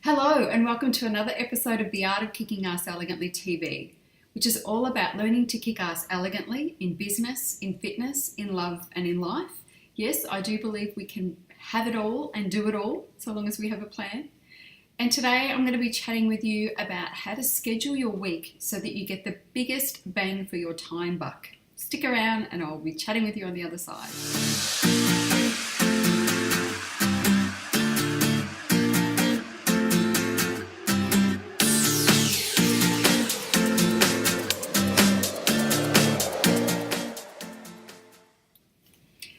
Hello, and welcome to another episode of The Art of Kicking Ass Elegantly TV, which is all about learning to kick ass elegantly in business, in fitness, in love, and in life. Yes, I do believe we can have it all and do it all, so long as we have a plan. And today I'm going to be chatting with you about how to schedule your week so that you get the biggest bang for your time buck. Stick around and I'll be chatting with you on the other side.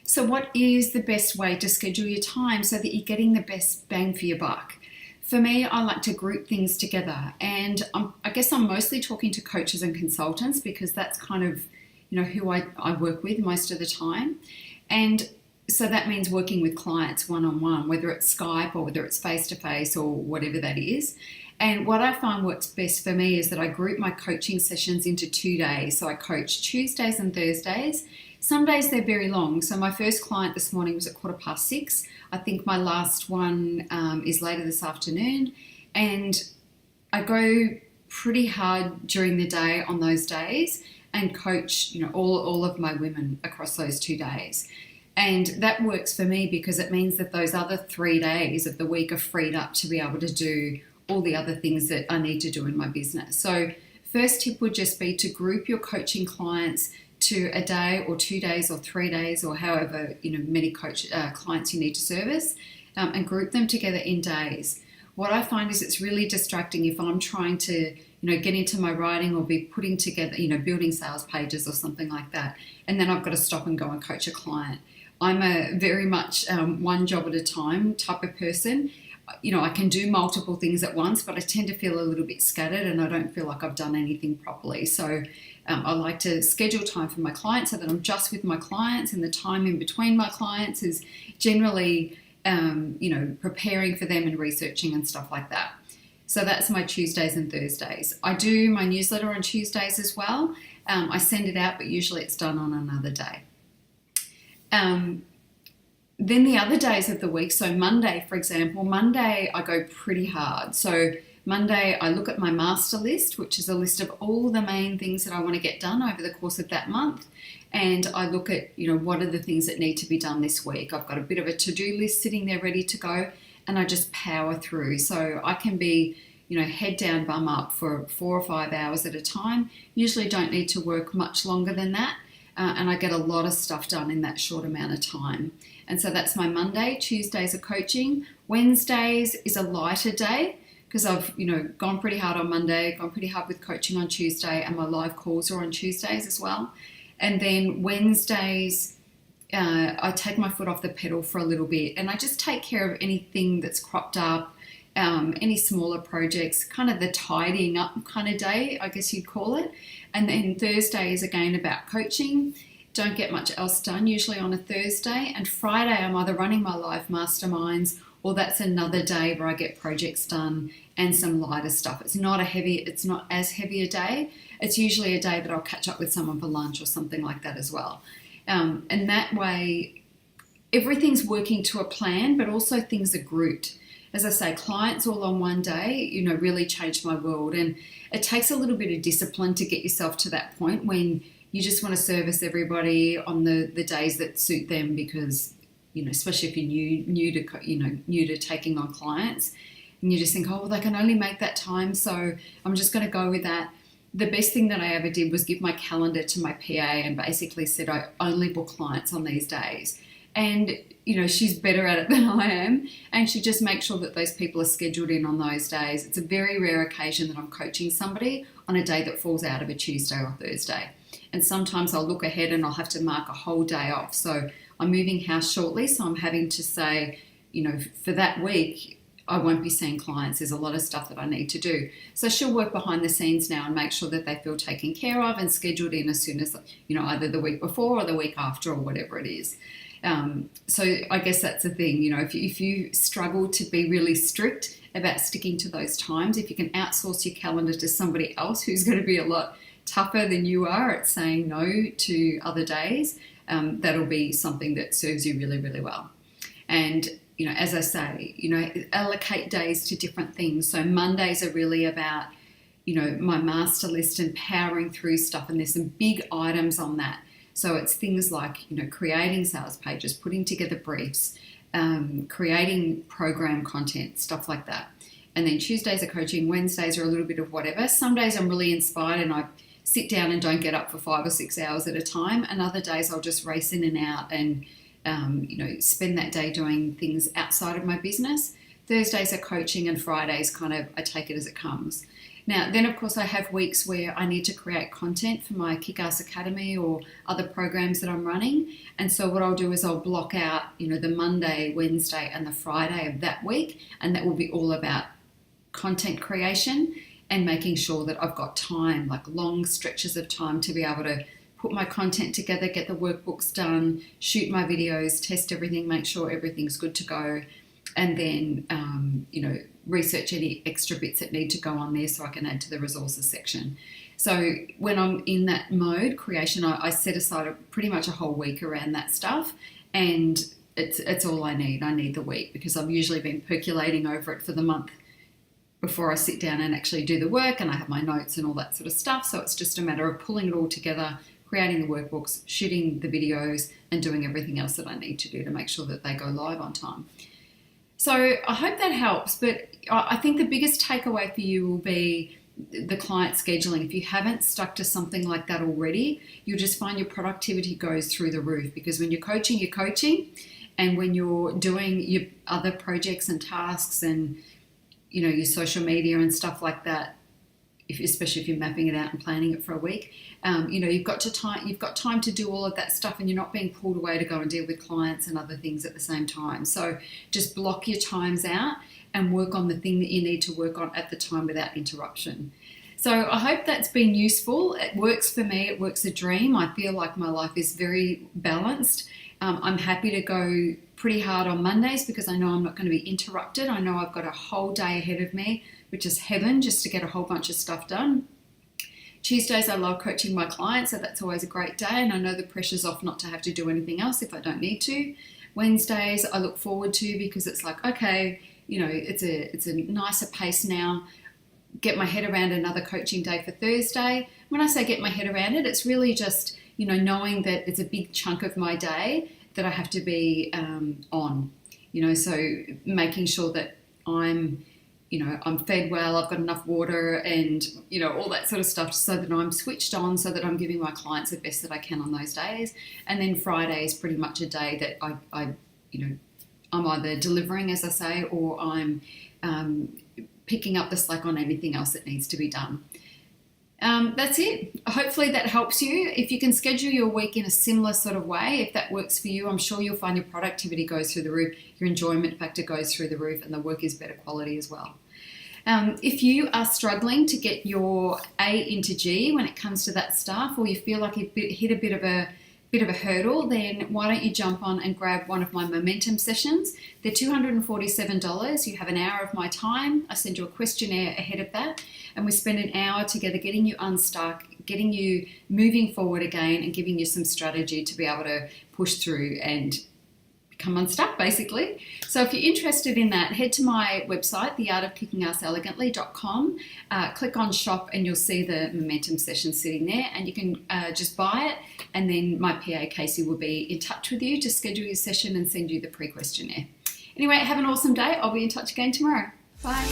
So what is the best way to schedule your time so that you're getting the best bang for your buck? For me, I like to group things together, and I guess I'm mostly talking to coaches and consultants because that's kind of, who I work with most of the time. And so that means working with clients one-on-one, whether it's Skype or whether it's face-to-face or whatever that is. And what I find works best for me is that I group my coaching sessions into 2 days. So I coach Tuesdays and Thursdays. Some days they're very long. So my first client this morning was at 6:15. I think my last one is later this afternoon. And I go pretty hard during the day on those days and coach, all of my women across those 2 days. And that works for me because it means that those other 3 days of the week are freed up to be able to do all the other things that I need to do in my business. So first tip would just be to group your coaching clients to a day or 2 days or 3 days or however many clients you need to service, and group them together in days. What I find is it's really distracting if I'm trying to get into my writing or be putting together building sales pages or something like that, and then I've got to stop and go and coach a client. I'm a very much one job at a time type of person. I can do multiple things at once, but I tend to feel a little bit scattered and I don't feel like I've done anything properly. So I like to schedule time for my clients so that I'm just with my clients, and the time in between my clients is generally, preparing for them and researching and stuff like that. So that's my Tuesdays and Thursdays. I do my newsletter on Tuesdays as well. I send it out, but usually it's done on another day. Then the other days of the week, so Monday, for example, Monday I go pretty hard. So Monday I look at my master list, which is a list of all the main things that I want to get done over the course of that month. And I look at, what are the things that need to be done this week. I've got a bit of a to-do list sitting there ready to go, and I just power through. So I can be, head down, bum up for 4 or 5 hours at a time. Usually don't need to work much longer than that. And I get a lot of stuff done in that short amount of time. And so that's my Monday. Tuesdays are coaching. Wednesdays is a lighter day because I've, gone pretty hard on Monday, gone pretty hard with coaching on Tuesday, and my live calls are on Tuesdays as well. And then Wednesdays, I take my foot off the pedal for a little bit and I just take care of anything that's cropped up, any smaller projects, kind of the tidying up kind of day, I guess you'd call it. And then Thursday is again about coaching. Don't get much else done usually on a Thursday. And Friday I'm either running my live masterminds or that's another day where I get projects done and some lighter stuff. It's not as heavy a day. It's usually a day that I'll catch up with someone for lunch or something like that as well. And that way everything's working to a plan, but also things are grouped. As I say, clients all on one day, really changed my world. And it takes a little bit of discipline to get yourself to that point when you just want to service everybody on the days that suit them because, especially if you're new to taking on clients and you just think, oh, well, they can only make that time. So I'm just going to go with that. The best thing that I ever did was give my calendar to my PA and basically said I only book clients on these days. And, she's better at it than I am. And she just makes sure that those people are scheduled in on those days. It's a very rare occasion that I'm coaching somebody on a day that falls out of a Tuesday or Thursday. And sometimes I'll look ahead and I'll have to mark a whole day off. So I'm moving house shortly. So I'm having to say, for that week, I won't be seeing clients. There's a lot of stuff that I need to do. So she'll work behind the scenes now and make sure that they feel taken care of and scheduled in as soon as, either the week before or the week after or whatever it is. So I guess that's the thing, if you struggle to be really strict about sticking to those times, if you can outsource your calendar to somebody else who's going to be a lot tougher than you are at saying no to other days, that'll be something that serves you really, really well. And as I say, allocate days to different things. So Mondays are really about, my master list and powering through stuff. And there's some big items on that. So it's things like, creating sales pages, putting together briefs, creating program content, stuff like that. And then Tuesdays are coaching, Wednesdays are a little bit of whatever. Some days I'm really inspired and I sit down and don't get up for 5 or 6 hours at a time. And other days I'll just race in and out and, spend that day doing things outside of my business. Thursdays are coaching and Fridays I take it as it comes. Now, then of course I have weeks where I need to create content for my Kick-Ass Academy or other programs that I'm running. And so what I'll do is I'll block out, the Monday, Wednesday and the Friday of that week. And that will be all about content creation and making sure that I've got time, like long stretches of time, to be able to put my content together, get the workbooks done, shoot my videos, test everything, make sure everything's good to go, and then, research any extra bits that need to go on there so I can add to the resources section. So when I'm in that mode, creation, I set aside pretty much a whole week around that stuff, and it's all I need. I need the week because I've usually been percolating over it for the month before I sit down and actually do the work, and I have my notes and all that sort of stuff. So it's just a matter of pulling it all together, creating the workbooks, shooting the videos, and doing everything else that I need to do to make sure that they go live on time. So I hope that helps, but I think the biggest takeaway for you will be the client scheduling. If you haven't stuck to something like that already, you'll just find your productivity goes through the roof, because when you're coaching, and when you're doing your other projects and tasks and your social media and stuff like that, especially if you're mapping it out and planning it for a week, you've got time to do all of that stuff, and you're not being pulled away to go and deal with clients and other things at the same time. So just block your times out and work on the thing that you need to work on at the time without interruption. So I hope that's been useful. It works for me. It works a dream. I feel like my life is very balanced. I'm happy to go pretty hard on Mondays because I know I'm not going to be interrupted. I know I've got a whole day ahead of me, which is heaven, just to get a whole bunch of stuff done. Tuesdays, I love coaching my clients, so that's always a great day, and I know the pressure's off not to have to do anything else if I don't need to. Wednesdays, I look forward to because it's like, okay, it's a nicer pace now. Get my head around another coaching day for Thursday. When I say get my head around it, it's really just, knowing that it's a big chunk of my day that I have to be on, so making sure that I'm fed well, I've got enough water and, all that sort of stuff, so that I'm switched on, so that I'm giving my clients the best that I can on those days. And then Friday is pretty much a day that I'm either delivering, as I say, or I'm picking up the slack on anything else that needs to be done. That's it. Hopefully that helps you. If you can schedule your week in a similar sort of way, if that works for you, I'm sure you'll find your productivity goes through the roof, your enjoyment factor goes through the roof, and the work is better quality as well. If you are struggling to get your A into G when it comes to that stuff, or you feel like you've hit a bit of a hurdle, then why don't you jump on and grab one of my momentum sessions? They're $247. You have an hour of my time. I send you a questionnaire ahead of that, and we spend an hour together getting you unstuck, getting you moving forward again, and giving you some strategy to be able to push through and become unstuck, basically. So if you're interested in that, head to my website, theartofkickingasselegantly.com, click on shop, and you'll see the momentum session sitting there, and you can just buy it, and then my PA Casey will be in touch with you to schedule your session and send you the pre-questionnaire. Anyway, have an awesome day. I'll be in touch again tomorrow. Bye.